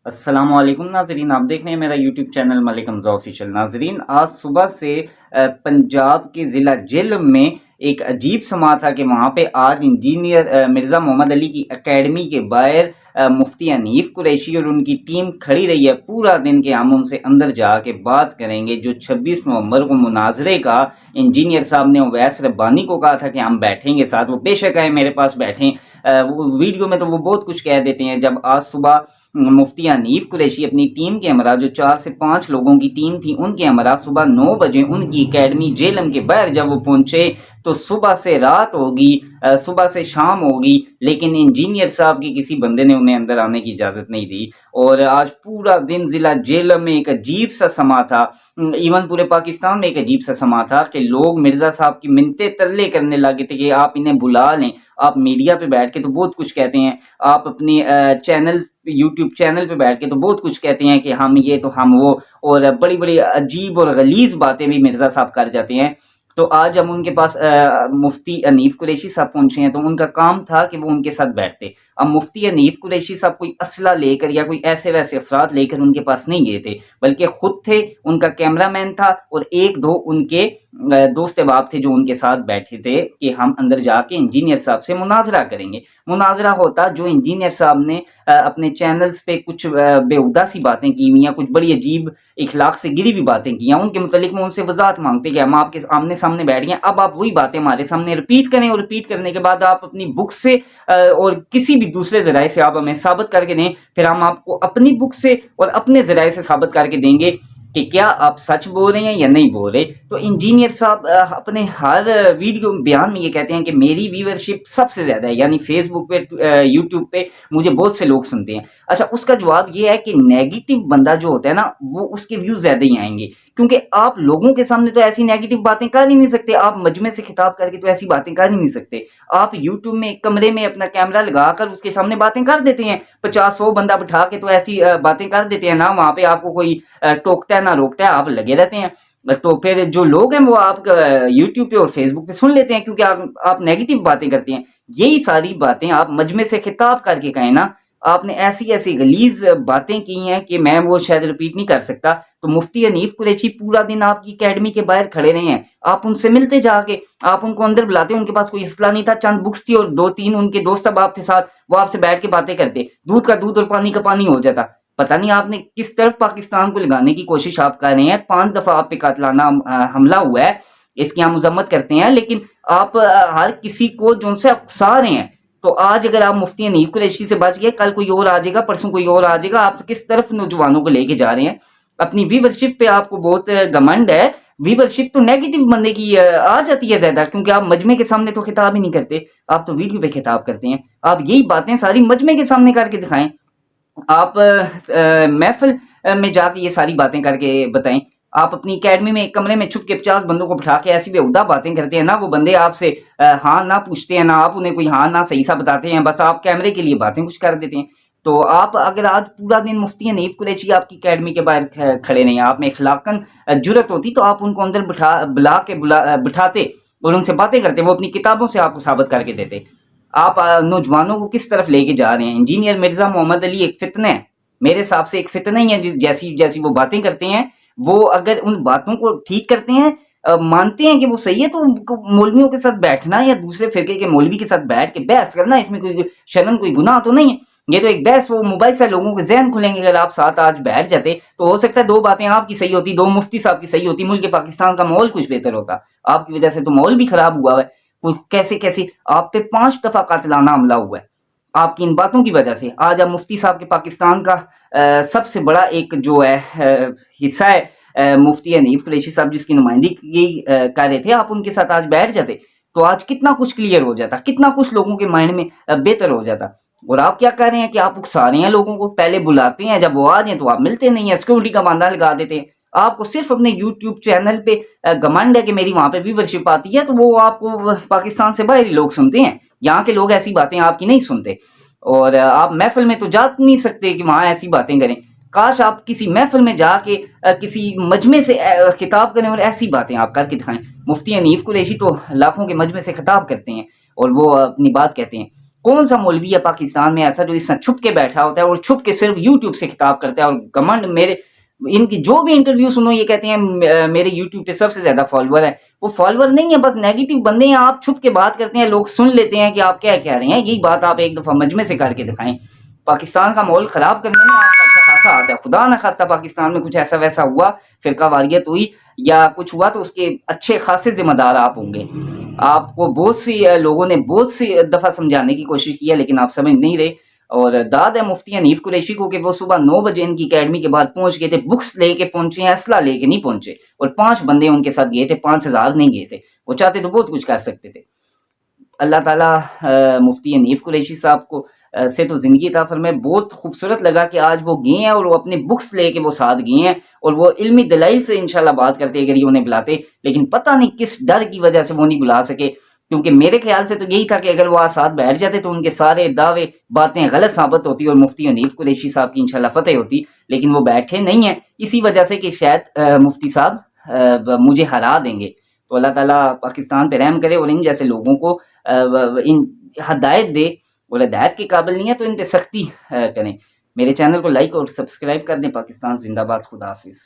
अस्सलाम वालेकुम नाजरीन, आप देख रहे हैं मेरा YouTube channel Malik Hamza official. नाजरीन, आज सुबह से पंजाब के ज़िला जेलम में एक अजीब समा था कि वहाँ पे आज इंजीनियर मिर्ज़ा मोहम्मद अली की एकेडमी के बाहर मुफ्ती हनीफ कुरैशी और उनकी टीम खड़ी रही है पूरा दिन के। हम उनसे अंदर जाके बात करेंगे। जो 26 नवंबर को मुनाजरे का इंजीनियर साहब ने उवैस रब्बानी को कहा था कि हम बैठेंगे साथ, वो बेशक है मेरे पास बैठें। वो वीडियो में तो वो बहुत कुछ कह देते हैं। जब आज सुबह मुफ्ती हनीफ कुरैशी अपनी टीम के हमरा, जो 4 से 5 लोगों की टीम थी, उनके हमरा सुबह 9 बजे उनकी एकेडमी जेलम के बाहर जब वो पहुंचे तो सुबह से रात होगी, सुबह से शाम होगी, लेकिन इंजीनियर साहब की किसी बंदे ने उन्हें अंदर आने की इजाज़त नहीं दी। और आज पूरा दिन ज़िला जेलम में एक अजीब सा समा था। इवन पूरे पाकिस्तान में एक अजीब सा समा था कि लोग मिर्ज़ा साहब की मिन्नतें तरले करने लगे थे कि आप इन्हें बुला लें। आप मीडिया पे बैठ के तो बहुत कुछ कहते हैं, आप अपनी चैनल यूट्यूब चैनल पे बैठ के तो बहुत कुछ कहते हैं कि हम ये तो हम वो, और बड़ी बड़ी अजीब और गलीज बातें भी मिर्ज़ा साहब कर जाते हैं। तो आज हम उनके पास मुफ्ती हनीफ कुरैशी साहब पहुंचे हैं, तो उनका काम था कि वो उनके साथ बैठते। अब मुफ्ती हनीफ कुरैशी साहब कोई असला लेकर या कोई ऐसे वैसे अफराद लेकर उनके पास नहीं गए थे, बल्कि खुद थे, उनका कैमरामैन था और एक दो उनके दोस्त अहबाब थे जो उनके साथ बैठे थे कि हम अंदर जाके इंजीनियर साहब से मुनाजरा करेंगे। मुनाजरा होता जो इंजीनियर साहब ने अपने चैनल्स पे कुछ बेहुदा सी बातें की हुई हैं, कुछ बड़ी अजीब इखलाक से गिरी हुई बातें की हैं, उनके मुतालिक वो उनसे वजाहत मांगते कि हम आपके आमने सामने बैठ गए, अब आप वही बातें हमारे सामने रिपीट करें, और रिपीट करने के बाद आप अपनी बुक से और किसी भी दूसरे ज़राए से आप हमें साबित करके दें, फिर हम आपको अपनी बुक से और अपने ज़राए से साबित करके देंगे कि क्या आप सच बोल रहे हैं या नहीं बोल रहे। तो इंजीनियर साहब अपने हर वीडियो बयान में ये कहते हैं कि मेरी व्यूअरशिप सबसे ज़्यादा है, यानी फेसबुक पे यूट्यूब पे मुझे बहुत से लोग सुनते हैं। अच्छा, उसका जवाब ये है कि नेगेटिव बंदा जो होता है ना, वो उसके व्यूज़ ज़्यादा ही आएंगे, क्योंकि आप लोगों के सामने तो ऐसी नेगेटिव बातें कर ही नहीं सकते, आप मजमे से खिताब करके तो ऐसी बातें कर ही नहीं सकते। आप यूट्यूब में एक कमरे में अपना कैमरा लगाकर उसके सामने बातें कर देते हैं, 50-100 बंदा बिठा के तो ऐसी बातें कर देते हैं ना, वहाँ पे आपको कोई टोकता है ना रोकता है, आप लगे रहते हैं। तो फिर जो लोग हैं वो आप यूट्यूब पे और फेसबुक पे सुन लेते हैं, क्योंकि आप नेगेटिव बातें करते हैं। यही सारी बातें आप मजमे से खिताब करके कहें ना, आपने ऐसी ऐसी गलीज बातें की हैं कि मैं वो शायद रिपीट नहीं कर सकता। तो मुफ्ती हनीफ कुरैशी पूरा दिन आपकी एकेडमी के बाहर खड़े रहे हैं, आप उनसे मिलते जाके, आप उनको अंदर बुलाते। उनके पास कोई असला नहीं था, चंद बुक्स थी और 2-3 उनके दोस्त अहबाब थे साथ, वो आपसे बैठ के बातें करते, दूध का दूध और पानी का पानी हो जाता। पता नहीं आपने किस तरफ पाकिस्तान को लगाने की कोशिश आप कर रहे हैं। 5 दफा आप पे कातलाना हमला हुआ है, इसकी हम मजम्मत करते हैं, लेकिन आप हर किसी को जो उनसे उकसा रहे हैं। तो आज अगर आप मुफ्ती हनीफ कुरैशी से बच गए, कल कोई और आ जाएगा, परसों कोई और आ जाएगा। आप किस तरफ नौजवानों को लेके जा रहे हैं। अपनी व्यूअरशिप पे आपको बहुत घमंड है। व्यूअरशिप तो नेगेटिव बंदे की आ जाती है ज्यादा, क्योंकि आप मजमे के सामने तो खिताब ही नहीं करते, आप तो वीडियो पे खिताब करते हैं। आप यही बातें सारी मजमे के सामने करके दिखाएं, आप महफिल में जाके ये सारी बातें करके बताएं। आप अपनी एकेडमी में एक कमरे में छुप के 50 बंदों को बिठा के ऐसी बेहुदा बातें करते हैं ना, वो बंदे आपसे हाँ ना पूछते हैं, ना आप उन्हें कोई हाँ ना सही सा बताते हैं, बस आप कैमरे के लिए बातें कुछ कर देते हैं। तो आप अगर आज पूरा दिन मुफ्ती हनीफ कुरैशी आपकी एकेडमी के बाहर खड़े नहीं, आप में इखलाकन जुरत होती तो आप उनको अंदर बिठाते और उनसे बातें करते, वो अपनी किताबों से आपको साबित करके देते। आप नौजवानों को किस तरफ लेके जा रहे हैं। इंजीनियर मिर्ज़ा मोहम्मद अली एक फितना है, मेरे हिसाब से एक फितना ही है। जैसी जैसी वो बातें करते हैं, वो अगर उन बातों को ठीक करते हैं, मानते हैं कि वो सही है, तो मौलवियों के साथ बैठना या दूसरे फिरके के मौलवी के साथ बैठ के बहस करना, इसमें कोई शर्म कोई गुनाह तो नहीं है। ये तो एक बहस, वो मोबाइल से लोगों के जहन खुलेंगे। अगर आप साथ आज बैठ जाते तो हो सकता है 2 बातें आपकी सही होती, 2 मुफ्ती साहब की सही होती, मुल्क पाकिस्तान का माहौल कुछ बेहतर होता। आपकी वजह से तो माहौल भी खराब हुआ है। कैसे कैसे आप पे 5 दफा कातिलाना हमला हुआ है आपकी इन बातों की वजह से। आज आप मुफ्ती साहब के पाकिस्तान का सबसे बड़ा एक जो है हिस्सा है, मुफ्ती हनीफ कुरैशी साहब जिसकी नुमाइंदगी कर रहे थे, आप उनके साथ आज बैठ जाते तो आज कितना कुछ क्लियर हो जाता, कितना कुछ लोगों के माइंड में बेहतर हो जाता। और आप क्या कर रहे हैं कि आप उकसा रहे हैं लोगों को, पहले बुलाते हैं, जब वो आ जाए तो आप मिलते नहीं है, सिक्योरिटी का बहाना लगा देते हैं। आपको सिर्फ अपने यूट्यूब चैनल पे घमंड है कि मेरी वहां पे व्यूअरशिप आती है, तो वो आपको पाकिस्तान से बाहर ही लोग सुनते हैं, यहाँ के लोग ऐसी बातें आपकी नहीं सुनते। और आप महफिल में तो जा नहीं सकते कि वहां ऐसी बातें करें। काश आप किसी महफिल में जाके किसी मजमे से खिताब करें और ऐसी बातें आप करके दिखाएं। मुफ्ती हनीफ कुरैशी तो लाखों के मजमे से खिताब करते हैं और वो अपनी बात कहते हैं। کون سا مولوی ہے پاکستان میں ایسا جو اس طرح چھپ کے بیٹھا ہوتا ہے اور چھپ کے صرف یوٹیوب سے خطاب کرتا ہے اور گمنڈ میرے ان کی جو بھی انٹرویو سنو یہ کہتے ہیں میرے یوٹیوب پہ سب سے زیادہ فالوور ہیں. وہ فالوور نہیں ہیں، بس نیگیٹو بندے ہیں. آپ چھپ کے بات کرتے ہیں، لوگ سن لیتے ہیں کہ آپ کیا کہہ رہے ہیں. یہی بات آپ ایک دفعہ مجمع سے کر کے دکھائیں. پاکستان کا ماحول خراب کرنے میں آپ کا اچھا خاصا آتا ہے. خدا نہ خواستہ پاکستان میں کچھ ایسا ویسا ہوا، فرقہ واریت ہوئی یا کچھ ہوا تو اس کے اچھے خاصے ذمہ دار آپ ہوں گے. آپ کو بہت سی لوگوں نے بہت سی دفعہ سمجھانے کی کوشش کی ہے لیکن آپ سمجھ نہیں رہے. اور داد ہے مفتی حنیف قریشی کو کہ وہ صبح 9 بجے ان کی اکیڈمی کے بعد پہنچ گئے تھے، بکس لے کے پہنچے ہیں، اسلحہ لے کے نہیں پہنچے. اور 5 بندے ان کے ساتھ گئے تھے، 5000 نہیں گئے تھے. وہ چاہتے تو بہت کچھ کر سکتے تھے. اللہ تعالیٰ مفتی حنیف قریشی صاحب کو سے تو زندگی عطا فرمائے. بہت خوبصورت لگا کہ آج وہ گئے ہیں اور وہ اپنے بکس لے کے وہ ساتھ گئے ہیں اور وہ علمی دلائل سے انشاءاللہ بات کرتے اگر یہ انہیں بلاتے. لیکن پتہ نہیں کس ڈر کی وجہ سے وہ نہیں بلا سکے، کیونکہ میرے خیال سے تو یہی تھا کہ اگر وہ ساتھ بیٹھ جاتے تو ان کے سارے دعوے باتیں غلط ثابت ہوتی اور مفتی حنیف قریشی صاحب کی انشاءاللہ فتح ہوتی. لیکن وہ بیٹھے نہیں ہیں اسی وجہ سے کہ شاید مفتی صاحب مجھے ہرا دیں گے. تو اللہ تعالیٰ پاکستان پہ رحم کرے اور ان جیسے لوگوں کو ان ہدایت دے، اور ہدایت کے قابل نہیں ہے تو ان پہ سختی کریں. میرے چینل کو لائک اور سبسکرائب کر دیں. پاکستان زندہ باد. خدا حافظ.